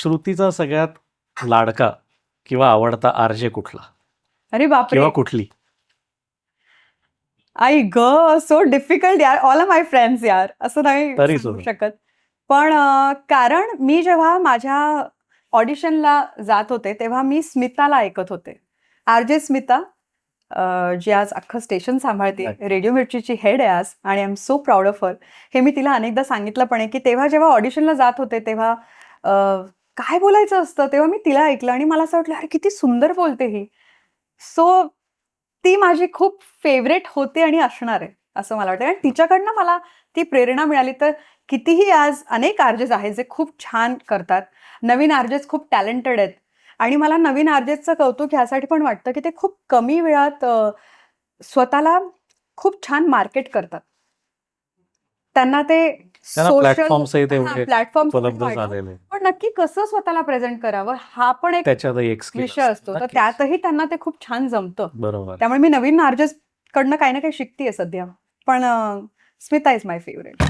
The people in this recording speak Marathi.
श्रुतीचा सगळ्यात लाडका किंवा आवडता आरजे कुठला अरे बापरे, किंवा कुठली? आई ग, सो डिफिकल्ट यार, ऑल ऑफ माय फ्रेंड्स यार, असं नाही तरी सांगू सुद्धा. शकत. पण कारण मी जेव्हा माझ्या ऑडिशनला जात होते तेव्हा मी स्मिताला ऐकत होते. आरजे स्मिता, जी आज अख्खं स्टेशन सांभाळते, नक्की. रेडिओ मिर्चीची हेड आहे आज, आणि I am so proud of her. हे मी तिला अनेकदा सांगितलं पण आहे की तेव्हा जेव्हा ऑडिशनला जात होते तेव्हा काय बोलायचं असतं तेव्हा मी तिला ऐकलं आणि मला असं वाटलं अरे किती सुंदर बोलते ही. सो ती माझी खूप फेवरेट होती आणि असणार आहे असं मला वाटतं, आणि तिच्याकडनं मला ती प्रेरणा मिळाली. तर कितीही आज अनेक आरजेस आहेत जे खूप छान करतात, नवीन आरजेस खूप टॅलेंटेड आहेत, आणि मला नवीन आरजेसचं कौतुक ह्यासाठी पण वाटतं की ते खूप कमी वेळात स्वतःला खूप छान मार्केट करतात. त्यांना ते त्यांना प्लॅटफॉर्म्सही तेवढे प्लॅटफॉर्म उपलब्ध झालेले. पण नक्की कसं स्वतःला प्रेझेंट करावं हा पण एक त्याच्यातही एक skill विषय असतं. असतो. तर नक्कीच. त्यातही त्यांना ते खूप छान जमतं. बरोबर. त्यामुळे मी नवीन आरजेस कडनं काही ना काही शिकतेय सध्या. पण स्मिता इज माय फेवरेट.